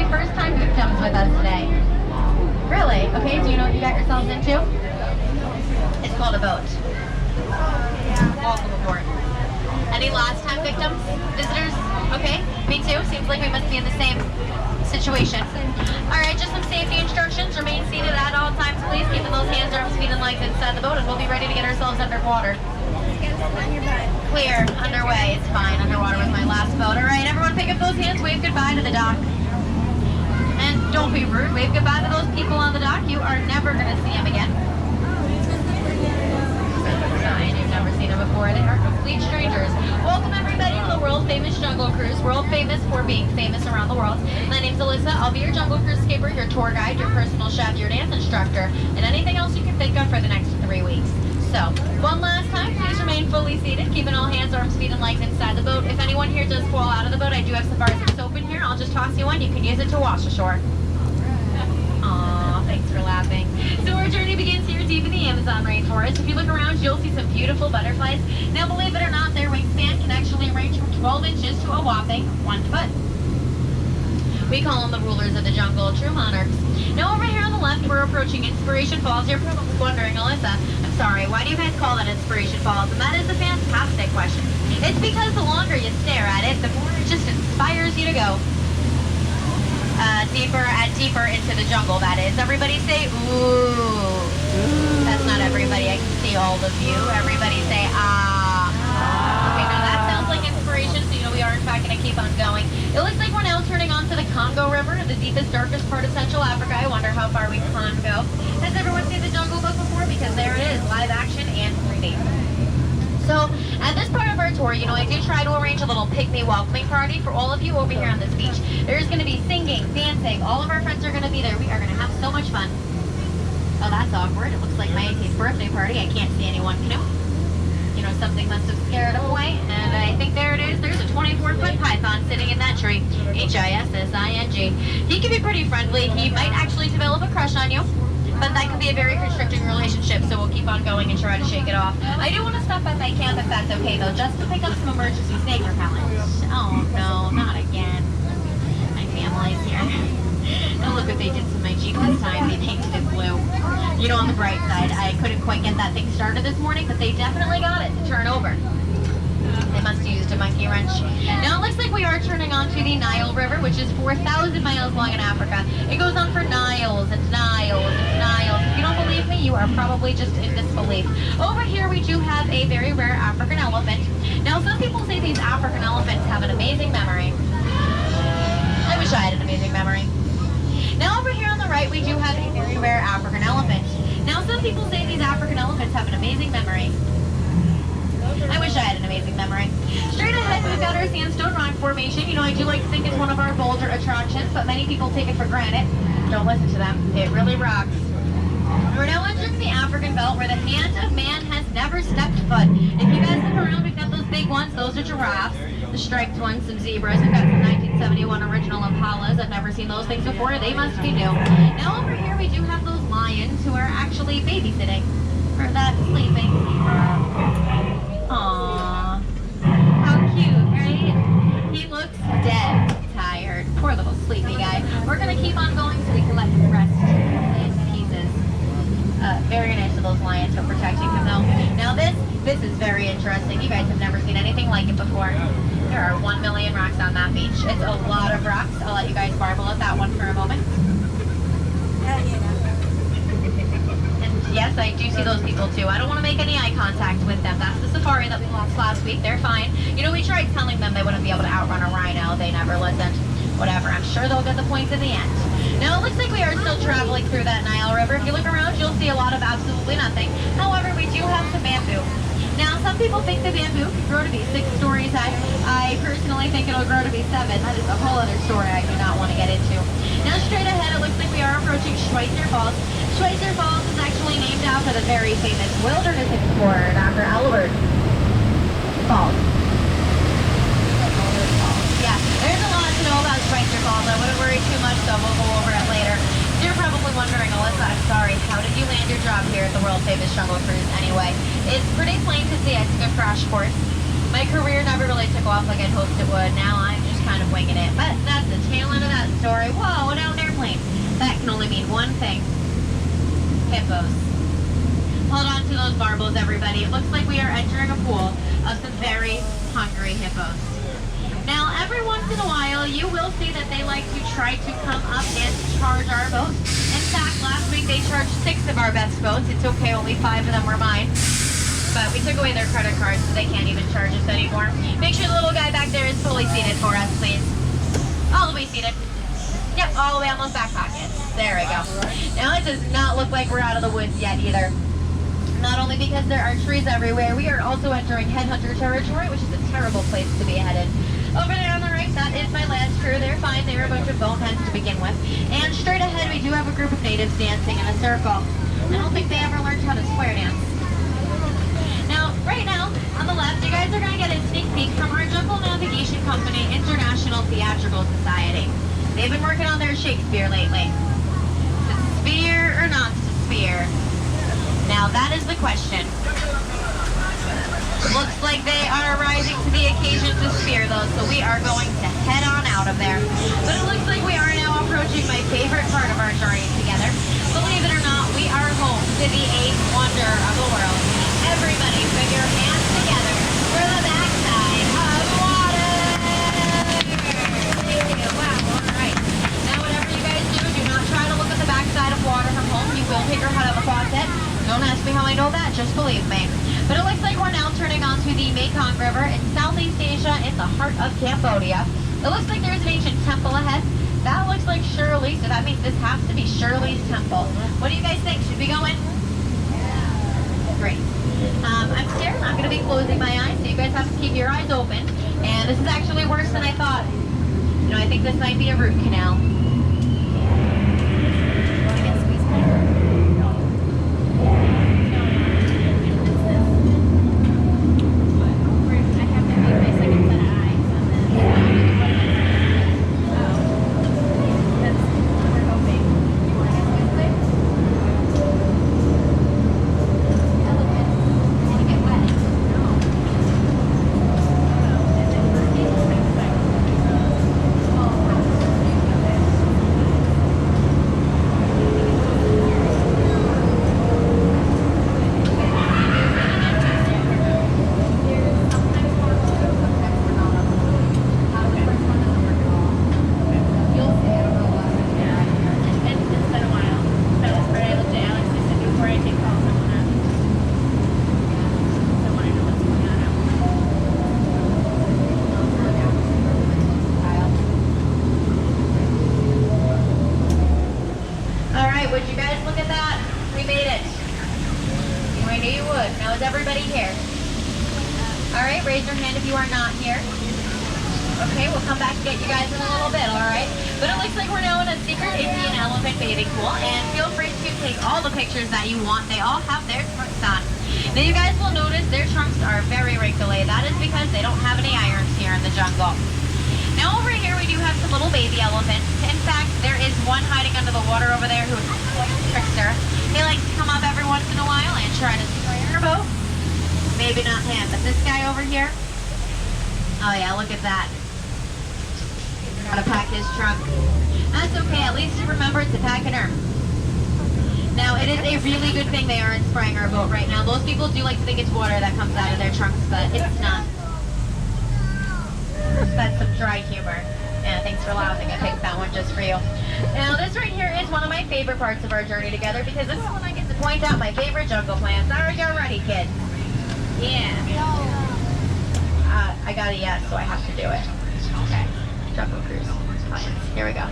first-time victims with us today. Really? Okay, do you know what you got yourselves into? It's called a boat. Welcome aboard. Any last-time victims? Visitors? Okay, me too. Seems like we must be in the same situation. Alright, just some safety instructions. Remain seated at all times, please. Keeping those hands, arms, feet, and legs inside the boat, and we'll be ready to get ourselves underwater. Clear. Underway. It's fine. Underwater was my last boat. Alright, everyone pick up those hands. Wave goodbye to the dock. And don't be rude. Wave goodbye to those people on the dock. You are never going to see them again. You've never seen them before. They are complete strangers. Welcome everybody to the world famous Jungle Cruise. World famous for being famous around the world. My name's Alyssa. I'll be your Jungle Cruise skipper, your tour guide, your personal chef, your dance instructor, and anything else you can think of for the next 3 weeks. So, one last time, please remain fully seated, keeping all hands, arms, feet, and legs inside the boat. If anyone here does fall out of the boat, I do have some bars of soap in here. I'll just toss you one. You can use it to wash ashore. Aw, thanks for laughing. So our journey begins here deep in the Amazon rainforest. If you look around, you'll see some beautiful butterflies. Now, believe it or not, their wingspan can actually range from 12 inches to a whopping 1 foot. We call them the rulers of the jungle, true monarchs. Now, over here on the left, we're approaching Inspiration Falls. You're probably wondering, Alyssa, I'm sorry, why do you guys call that Inspiration Falls? And that is a fantastic question. It's because the longer you stare at it, the more it just inspires you to go. Deeper and deeper into the jungle, that is. Everybody say, ooh. That's not everybody. I can see all of you. Everybody say, ah. Okay, now that sounds like inspiration, so you know we are in fact going to keep on going. It looks like we're now turning onto the Congo River, the deepest, darkest part of Central Africa. I wonder how far we can go. Has everyone seen the Jungle Book before? Because there it is, live action and 3D. So, at this part of our tour, you know, I do try to arrange a little pick-me welcoming party for all of you over here on this beach. There's going to be singing, dancing, all of our friends are going to be there. We are going to have so much fun. Oh, that's awkward. It looks like my 18th birthday party. I can't see anyone canoe. You know, something must have scared him away, and I think there it is. There's a 24-foot python sitting in that tree. H-I-S-S-I-N-G. He can be pretty friendly. He might actually develop a crush on you. But that could be a very constricting relationship, so we'll keep on going and try to shake it off. I do want to stop by my camp if that's okay, though, just to pick up some emergency snake repellent. Oh, no, not again. My family's here. And look what they did to my Jeep this time. They painted it blue. You know, on the bright side, I couldn't quite get that thing started this morning, but they definitely got it to turn over. They must have used a monkey wrench. Now it looks like we are turning onto the Nile River, which is 4,000 miles long in Africa. It goes on for Niles and Niles and Niles. If you don't believe me, you are probably just in disbelief. Over here we do have a very rare African elephant. Now some people say these African elephants have an amazing memory. I wish I had an amazing memory. Now over here on the right we do have a very rare African elephant. Now some people say these African elephants have an amazing memory. I wish I had an amazing memory. Straight ahead, we've got our sandstone rock formation. You know, I do like to think it's one of our bolder attractions, but many people take it for granted. Don't listen to them. It really rocks. We're now entering the African belt where the hand of man has never stepped foot. If you guys look around, we've got those big ones. Those are giraffes. The striped ones, some zebras. We've got some 1971 original Impalas. I've never seen those things before. They must be new. Now over here, we do have those lions who are actually babysitting for that sleeping zebra. Aww. How cute, right? He looks dead tired. Poor little sleepy guy. We're going to keep on going so we can let him rest in pieces. Very nice of those lions for protecting him, though. Now this is very interesting. You guys have never seen anything like it before. There are 1 million rocks on that beach. It's a lot of rocks. I'll let you guys marvel at that one for a moment. Yes, I do see those people too. I don't want to make any eye contact with them. That's the safari that we lost last week. They're fine. You know, we tried telling them they wouldn't be able to outrun a rhino. They never listened. Whatever. I'm sure they'll get the point in the end. Now, it looks like we are still traveling through that Nile River. If you look around, you'll see a lot of absolutely nothing. However, we do have some bamboo. Now, some people think the bamboo can grow to be 6 stories high. I personally think it'll grow to be 7. That is a whole other story I do not want to get into. Now, straight ahead, it looks like we are approaching Schweitzer Falls. Schweitzer Falls is actually named after the very famous wilderness explorer, Dr. Albert Falls. Yeah, there's a lot to know about Schweitzer Falls. I wouldn't worry too much, so we'll go over it later. You're probably wondering, Alyssa, I'm sorry, how did you land your job here at the world-famous Jungle Cruise anyway? It's pretty plain to see I took a crash course. My career never really took off like I'd hoped it would. Now I'm just kind of winging it. But that's the tail end of that story. Whoa, need one thing. Hippos. Hold on to those barbels, everybody. It looks like we are entering a pool of some very hungry hippos. Now, every once in a while, you will see that they like to try to come up and charge our boat. In fact, last week they charged 6 of our best boats. It's okay, only 5 of them were mine. But we took away their credit cards, so they can't even charge us anymore. Make sure the little guy back there is fully seated for us, please. All the way seated. Yep, all the way on those back pockets. There we go. Now, it does not look like we're out of the woods yet either. Not only because there are trees everywhere, we are also entering headhunter territory, which is a terrible place to be headed. Over there on the right, that is my lad's crew. They're fine. They're a bunch of boneheads to begin with. And straight ahead, we do have a group of natives dancing in a circle. I don't think they ever learned how to square dance. Now, right now, on the left, you guys are going to get a sneak peek from our Jungle Navigation Company International Theatrical Society. They've been working on their Shakespeare lately. To spear or not to spear? Now, that is the question. Looks like they are rising to the occasion to spear those, so we are going to head on out of there. But it looks like we are now approaching my favorite part of our journey together. Believe it or not, we are home to the 8th wonder of the world. Everybody put your hands together for the backside of water. Thank you. Wow, all right. Now, whatever you guys do not try to look at the backside of water from home. You will hit your head on the faucet. Don't ask me how I know that, just believe me. But it looks like we're now turning onto the Mekong River in Southeast Asia in the heart of Cambodia. It looks like there's an ancient temple ahead. That looks like Shirley, so that means this has to be Shirley's temple. What do you guys think? Should we go in? Great. I'm scared. I'm going to be closing my eyes, so you guys have to keep your eyes open. And this is actually worse than I thought. You know, I think this might be a root canal. Maybe not him, but this guy over here. Oh yeah, look at that. Gotta pack his trunk. That's okay, at least he remembered to pack an herb. Now, it is a really good thing they aren't spraying our boat right now. Most people do like to think it's water that comes out of their trunks, but it's not. That's some dry humor. Yeah, thanks for laughing. I picked that one just for you. Now, this right here is one of my favorite parts of our journey together because this is when I get to point out my favorite jungle plants. Are you ready, kids? Yeah. I got a yes, so I have to do it. Okay. Jungle Cruise plants. Here we go.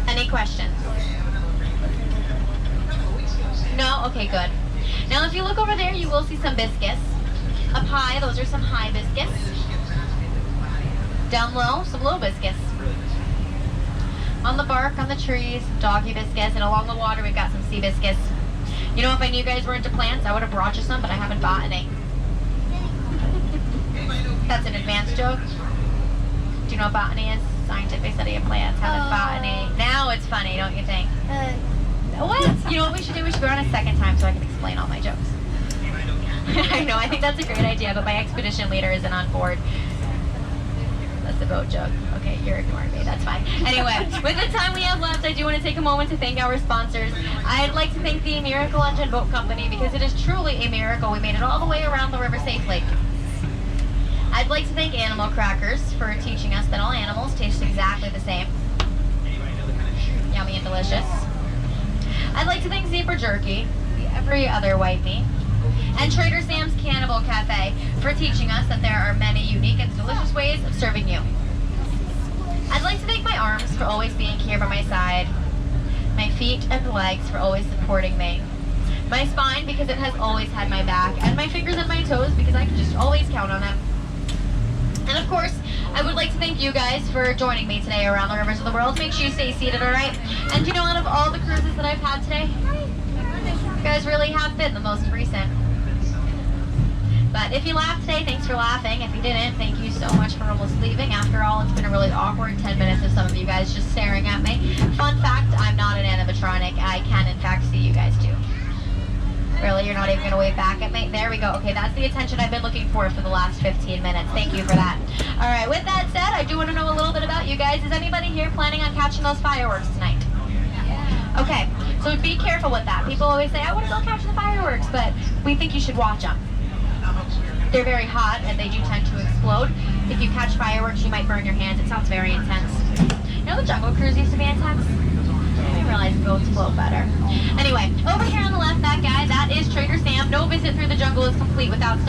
Any questions? No? Okay, good. Now, if you look over there, you will see some biscuits. Up high, those are some hibiscus. Down low, some low biscuits. On the bark, on the trees, doggy biscuits, and along the water, we've got some sea biscuits. You know, if I knew you guys were into plants, I would have brought you some, but I haven't bought any. That's an advanced joke. Do you know what botany is? Scientific study of plants. Haven't botany. Now it's funny, don't you think? What? You know what we should do? We should go on a second time so I can explain all my jokes. I know, I think that's a great idea, but my expedition leader isn't on board. That's a boat joke. Okay, you're ignoring me. That's fine. Anyway, with the time we have left, I do want to take a moment to thank our sponsors. I'd like to thank the Miracle Engine Boat Company because it is truly a miracle. We made it all the way around the river safely. I'd like to thank Animal Crackers for teaching us that all animals taste exactly the same. Yummy and delicious. I'd like to thank Zebra Jerky, the every other white meat, and Trader Sam's Cannibal Cafe for teaching us that there are many unique and delicious ways of serving you. I'd like to thank my arms for always being here by my side, my feet and legs for always supporting me, my spine because it has always had my back, and my fingers and my toes because I can just always count on them. And of course, I would like to thank you guys for joining me today around the rivers of the world. Make sure you stay seated, alright? And you know, out of all the cruises that I've had today, you guys really have been the most recent. But if you laughed today, thanks for laughing. If you didn't, thank you so much for almost leaving. After all, it's been a really awkward 10 minutes of some of you guys just staring at me. Fun fact, I'm not an animatronic. I can, in fact, see you guys too. Really? You're not even going to wave back at me? There we go. Okay, that's the attention I've been looking for the last 15 minutes. Thank you for that. All right, with that said, I do want to know a little bit about you guys. Is anybody here planning on catching those fireworks tonight? Yeah. Okay, so be careful with that. People always say, I want to go catch the fireworks, but we think you should watch them. They're very hot, and they do tend to explode. If you catch fireworks, you might burn your hands. It sounds very intense. You know the Jungle Cruise used to be intense? I didn't realize boats float better. Anyway, over here on the left, that guy, that is Trader Sam. No visit through the jungle is complete without